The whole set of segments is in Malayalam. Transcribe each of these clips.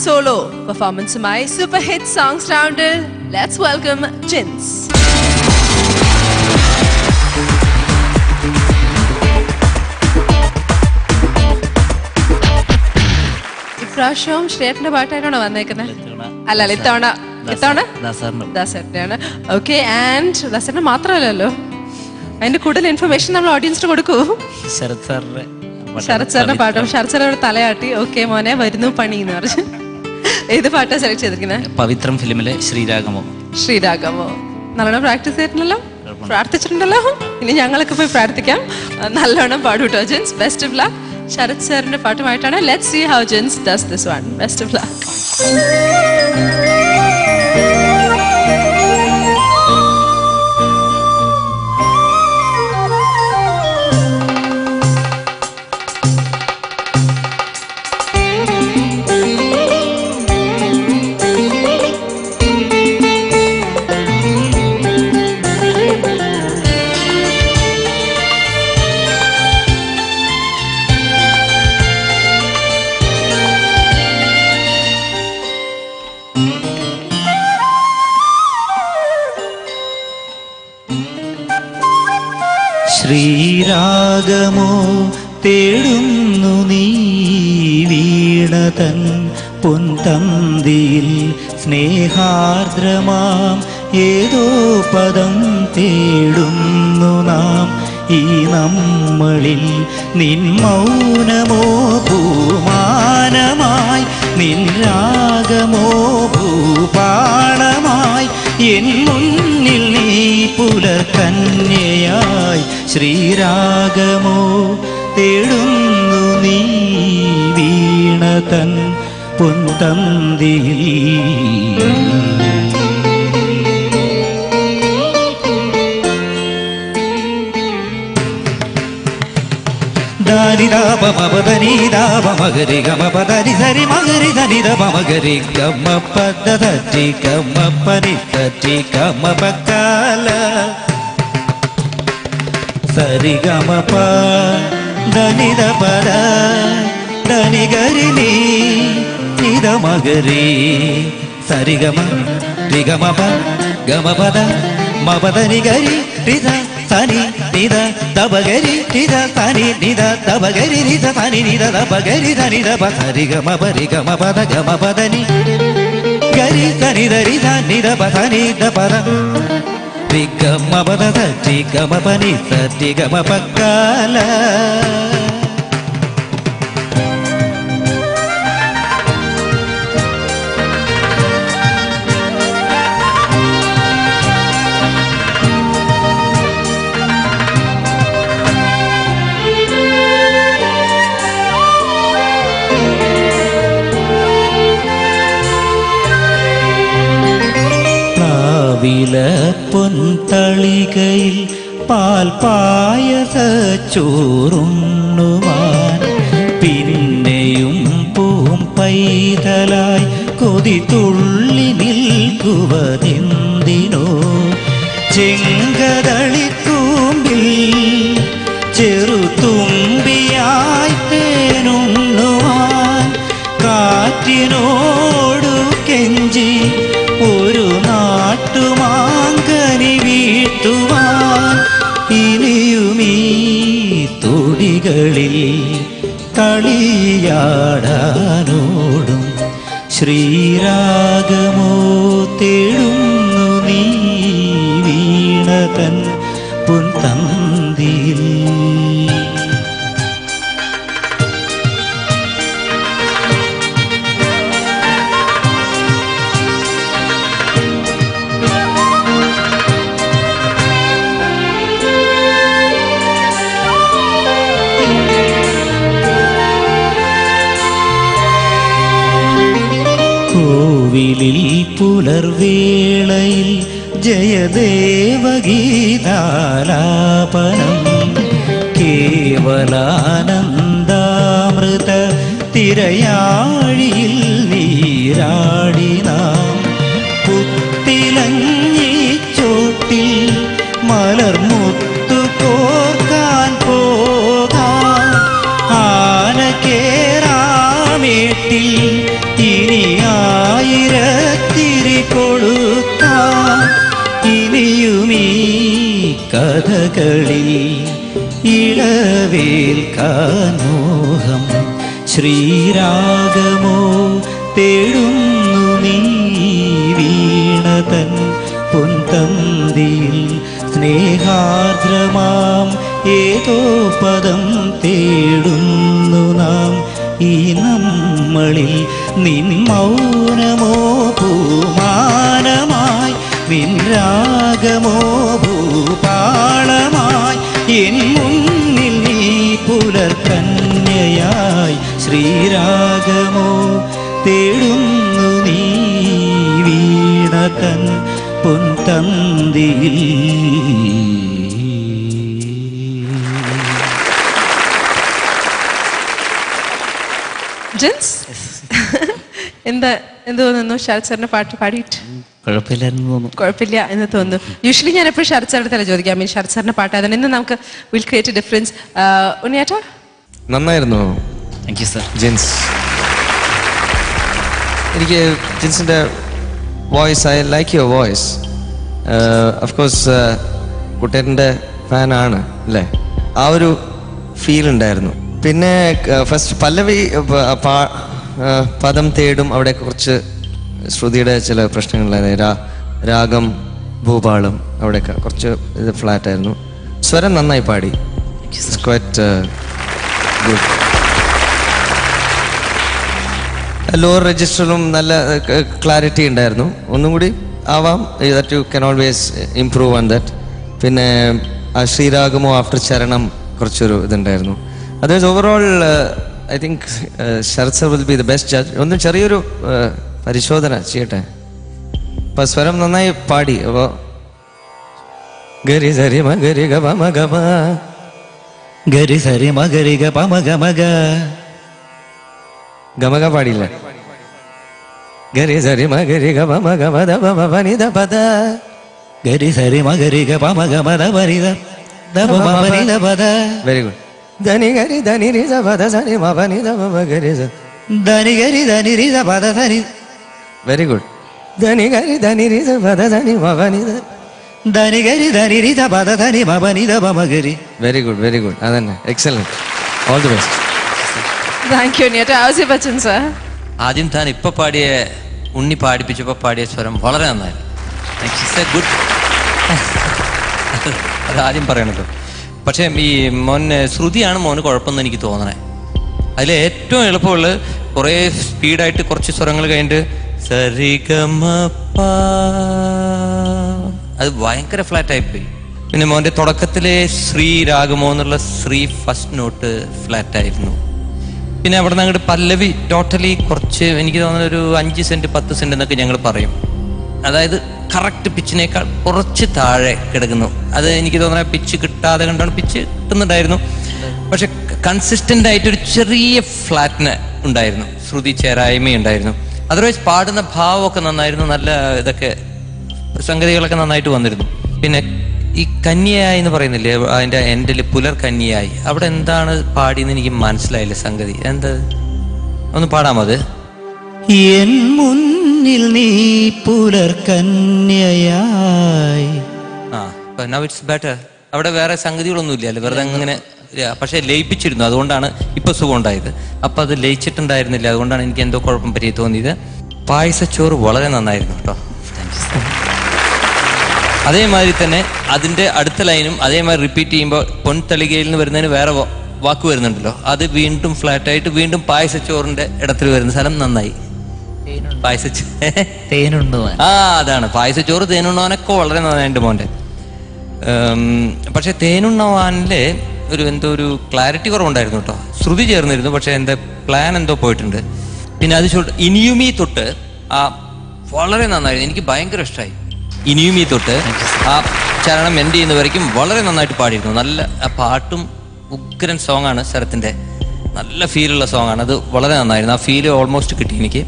Solo performance of my super hit songs rounder. Let's welcome Jins. ഇപ്രാവശ്യം സ്റ്റേറ്റിന്റെ പാട്ടായിട്ടാണോ വന്നേക്കുന്നത്? അല്ല ഇത്തവണ ദാസറിന്റെയാണ്. ഓക്കെ, ആൻഡ് ദാസറിന് മാത്രമല്ലല്ലോ, അതിന്റെ കൂടുതൽ ഇൻഫർമേഷൻ നമ്മൾ ഓഡിയൻസിന് കൊടുക്കൂ. ശരത് സാറിന്റെ പാട്ടും ശരത് സാർ തലയാട്ടി. ഓക്കെ മോനെ വരുന്നു പണി എന്ന് പറഞ്ഞു. ഏത് പാട്ടാ സെലക്ട് ചെയ്തിരിക്കുന്നത്? പവിത്രം ഫിലിമിലെ ശ്രീരാഗമോ. നല്ലോണം പ്രാക്ടീസ് ചെയ്തിട്ടുണ്ടല്ലോ, പ്രാർത്ഥിച്ചിട്ടുണ്ടല്ലോ. ഇനി ഞങ്ങളൊക്കെ പോയി പ്രാർത്ഥിക്കാം. നല്ലോണം പാടൂട്ടോ Jins. Best of luck. Sarath സാറിന്റെ പാട്ടുമായിട്ടാണ്. Let's see how Jins does this one. Best of luck. ശ്രീരാഗമോ തേടുന്നു നീ വീണതൻ പൊൻതന്തിയിൽ സ്നേഹാർദ്രമാം ഏതോ പദം തേടുന്നു നാം ഈ നമ്മളിൽ. നിൻ മൗനമോ ഭൂമാനമായി, നിൻ രാഗമോ ഭൂപാളമായി, എൻ മുന്നിൽ നീ പുലർകന്യയായി. ശ്രീരാഗമോ തേടുന്നു നീ വീണതൻ പൊൻതന്തിയിൽ. ധനിദാപ മപദനി ദാപ മഗരി ഗമ പദനി സരി മഗരി ധനിദ മഗരി ഗമ പദ ധറ്റി ഗമ പനി ധറ്റി ഗമ പക്കാല സരി ഗമ പ ധനിദ പദ ധനി ഗരി നീ നിദ മഗരി സരി ഗമ രി ഗമ പ ഗമ പദ മപദനി ഗരി രിദ തനി നിദ ദബഗരി നിദ തനി നിദ ദബഗരി നിദ തനി നിദ ദബഗരി ധനി ദബ സരി ഗമ പരി ഗമ പദ ഗമ പദനി ഗരി തനി ദരി ധനി ദബ തനി ദപദ രി ഗമ പദ ധരി ഗമ പനി സരി ഗമ പക്കാല. പൊൻതളികയിൽ പാൽ പായസ ചോറുണ്ണുവാൻ പിന്നെയും പൂം പൈതലായി കൊതി തുള്ളി നിൽക്കുവതെന്തിനോ? ചെങ്കതളിക്കൂമ്പിൽ ചെറുതുമ്പിയായി തേനുണ്ണുവാൻ കാറ്റിനോടു കെഞ്ചി ഒരു നാട്ടുമാങ്കനി വീട്ടുവാൻ ഇനിയുമീ തൊടികളിൽ കളിയാടാനോടും. ശ്രീരാഗമോ തേടുന്നു നീ വീണതൻ പൊൻതന്തിയിൽ. കോവിലിൽ പുലർവേളയിൽ ജയദേവഗീതാലാപനം കേവലാനന്ദാമൃത തിരയാഴിയിൽ നീരാടി നാം പുത്തിലഞ്ഞി ചോട്ടിൽ മലർമുത്തു കോർക്കാൻ പോകാം. ആന കേറാമേട്ടിൽ ഇനി പൊഴിയുമീ കഥകളിൽ ഇളവേൽക്കാൻ മോഹം. ശ്രീരാഗമോ തേടുന്നു നീ വീണതൻ പൊൻതന്തിയിൽ. സ്നേഹാർദ്രമാം ഏതോ പദം തേടുന്നു നാം ഈ നമ്മളിൽ. നിൻ മൗനമോ പൂമാനമായി, നിൻ രാഗമോ ഭൂപാളമായി, എൻ മുന്നിൽ നീ പുലർക്കന്യയായി. ശ്രീരാഗമോ തേടുന്നു നീ വീണതൻ പൊൻതന്തിയിൽ. ജിൻസ് എന്താ എന്ത് തോന്നുന്നു ശരത് സാറിന്റെ പാട്ട് പാടിയിട്ട്? കുഴപ്പമില്ല എന്ന് തോന്നുന്നു. യൂഷ്വലി ഞാൻ എപ്പോഴും ശരത് സാറിന്റെ തല ചോദിക്കാം, മീൻ ശരത് സാറിന്റെ പാട്ട് അതിന് ഇന്ന് നമുക്ക് വിൽ ക്രിയേറ്റ് എ ഡിഫറൻസ്. ഉണ്ണിയേട്ടാ നന്നായിരുന്നു. Thank you sir. ജിൻസ്, എനിക്ക് ജിൻസിൻ്റെ voice, I like your voice. Of course കുട്ടേട്ടൻ്റെ ഫാനാണ് അല്ലേ, ആ ഒരു ഫീൽ ഉണ്ടായിരുന്നു. പിന്നെ ഫസ്റ്റ് പല്ലവി പദം തേടും, അവിടെ കുറച്ച് ശ്രുതിയുടെ ചില പ്രശ്നങ്ങളുണ്ടായിരുന്നു. രാഗം ഭൂപാളം അവിടെയൊക്കെ കുറച്ച് ഇത് ഫ്ലാറ്റായിരുന്നു. സ്വരം നന്നായി പാടി, ഇറ്റ്സ് ക്വൈറ്റ് ഗുഡ്. ലോവർ രജിസ്റ്ററിലും നല്ല ക്ലാരിറ്റി ഉണ്ടായിരുന്നു. ഒന്നും കൂടി ആവാം, that you can always improve on that. പിന്നെ ആ ശ്രീരാഗമോ ആഫ്റ്റർ ചരണം കുറച്ചൊരു ഇതുണ്ടായിരുന്നു. Others overall I think Sharath sir will be the best judge. ഒന്ന് ചെറിയൊരു പരിശോധന ചെയ്യട്ടെ. അപ്പൊ സ്വരം നന്നായി പാടി. അപ്പോ ഗരി സരി മഗരി ഗ പമ ഗമ, ഗരി സരി മഗരി ഗ പമ ഗമ ഗ. ഗമക പാടിയില്ല. ഗരി സരി മഗരി ഗ പമ ഗമ ദ പമ പനി ദ പദ. ഗരി സരി മഗരി ഗ പമ ഗമ ദ പനി ദ പമ പനി ദ പദ. Very good. ധനി ഗരി ധനി രി സ പദ സനി മ പനി ദ പമ ഗരി സ. ധനി ഗരി ധനി രി സ പദ ധനി. Very good. ധനി ഗരി ധനി രി സ പദ സനി മ പനി ദ. ധനി ഗരി ധനി രി സ പദ ധനി മ പനി ദ പമ ഗരി. Very good, very good. അതന്നെ, excellent. All the best. Thank you ഉണ്ണിയേട്ടാ. ആസിഫ് ബച്ചൻ സർ, ആദ്യം താൻ ഇപ്പൊ പാടിയ ഉണ്ണി പാടിപ്പിച്ചപ്പോൾ പാടിയ സ്വരം വളരെ നന്നായിരുന്നു. ഗുഡ്. അത് ആദ്യം പറയണല്ലോ. പക്ഷേ ഈ മോന് ശ്രുതിയാണ് മോന് കുഴപ്പമെന്ന് എനിക്ക് തോന്നണേ. അതിൽ ഏറ്റവും എളുപ്പമുള്ളത് കുറേ സ്പീഡായിട്ട് കുറച്ച് സ്വരങ്ങൾ കഴിഞ്ഞിട്ട് സരിഗമപ, അത് ഭയങ്കര ഫ്ലാറ്റായിപ്പോയി. പിന്നെ മോൻ്റെ തുടക്കത്തിലെ ശ്രീരാഗമോ എന്നുള്ള ശ്രീ ഫസ്റ്റ് നോട്ട് ഫ്ലാറ്റായിരുന്നു. പിന്നെ അവിടെ നിന്ന് അങ്ങോട്ട് പല്ലവി ടോട്ടലി കുറച്ച് എനിക്ക് തോന്നുന്ന ഒരു 5 സെന്റ് 10 സെന്റ് എന്നൊക്കെ ഞങ്ങൾ പറയും. അതായത് കറക്റ്റ് പിച്ചിനേക്കാൾ കുറച്ച് താഴെ കിടക്കുന്നു. അത് എനിക്ക് തോന്നുന്ന പിച്ച് കിട്ടാതെ കണ്ടാണ്, പിച്ച് കിട്ടുന്നുണ്ടായിരുന്നു. പക്ഷെ കൺസിസ്റ്റന്റ് ആയിട്ടൊരു ചെറിയ ഫ്ലാറ്റിന് ഉണ്ടായിരുന്നു, ശ്രുതി ചേരായ്മയുണ്ടായിരുന്നു. അതർവൈസ് പാടുന്ന ഭാവമൊക്കെ നന്നായിരുന്നു, നല്ല ഇതൊക്കെ സംഗതികളൊക്കെ നന്നായിട്ട് വന്നിരുന്നു. പിന്നെ ഈ കന്യയായി എന്ന് പറയുന്നില്ലേ, അതിൻ്റെ എൻഡിൽ പുലർകന്യയായി, അവിടെ എന്താണ് പാടിയെന്ന് എനിക്ക് മനസ്സിലായില്ല സംഗതി. എന്താ, ഒന്ന് പാടാമോ അത്? എൻ മുന്നിൽ നീ പുലർകന്യയായി. Now it's better. അവിടെ വേറെ സംഗതികളൊന്നും ഇല്ലല്ലോ, വെറുതെ അങ്ങനെ. പക്ഷെ ലയിപ്പിച്ചിരുന്നു, അതുകൊണ്ടാണ് ഇപ്പൊ സുഖം ഉണ്ടായത്. അപ്പൊ അത് ലയിച്ചിട്ടുണ്ടായിരുന്നില്ല, അതുകൊണ്ടാണ് എനിക്ക് എന്തോ കുഴപ്പം പറ്റി തോന്നിയത്. പായസച്ചോറ് വളരെ നന്നായിരുന്നു കേട്ടോ. അതേമാതിരി തന്നെ അതിന്റെ അടുത്ത ലൈനും അതേമാതിരി റിപ്പീറ്റ് ചെയ്യുമ്പോൾ പൊൻതളികയിൽ നിന്ന് വരുന്നതിന് വേറെ വാക്ക് വരുന്നുണ്ടല്ലോ, അത് വീണ്ടും ഫ്ലാറ്റായിട്ട് വീണ്ടും പായസച്ചോറിന്റെ ഇടത്തിൽ വരുന്ന സ്ഥലം നന്നായി. തേനുണ്ണുവാൻ. അതാണ് പായസച്ചോറ്. തേനുണ്ണവാനൊക്കെ വളരെ നന്നായിട്ട് മോന്റെ. പക്ഷെ തേനുണ്ണവാനിലെ എന്തോ ഒരു ക്ലാരിറ്റി കുറവുണ്ടായിരുന്നു കേട്ടോ. ശ്രുതി ചേർന്നിരുന്നു, പക്ഷെ എന്താ പ്ലാൻ എന്തോ പോയിട്ടുണ്ട്. പിന്നെ അത് ഇനിയുമീ തൊട്ട് വളരെ നന്നായിരുന്നു, എനിക്ക് ഭയങ്കര ഇഷ്ടമായി. ഇനിയുമീ തൊട്ട് ആ ചരണം എൻഡ് ചെയ്യുന്നവരേക്കും വളരെ നന്നായിട്ട് പാടിയിരുന്നു. നല്ല ആ പാട്ടും ഉഗ്രൻ സോങ് ആണ് ശരത്തിന്റെ, നല്ല ഫീലുള്ള സോങ് ആണ്. അത് വളരെ നന്നായിരുന്നു, ആ ഫീല് ഓൾമോസ്റ്റ് കിട്ടി എനിക്ക്.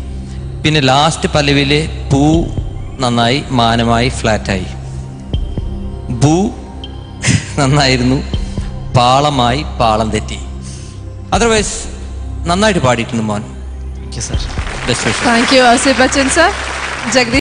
പിന്നെ ലാസ്റ്റ് പല്ലവിയിലെ പൂ നന്നായി, മാനമായി, ഫ്ലാറ്റായി. ഭൂ നന്നായിരുന്നു, പാളമായി, പാളം തെറ്റി. അതർവൈസ് നന്നായിട്ട് പാടിയിട്ടുണ്ട് മോൻ. Thank you Asif Bachchan sir. Jagdish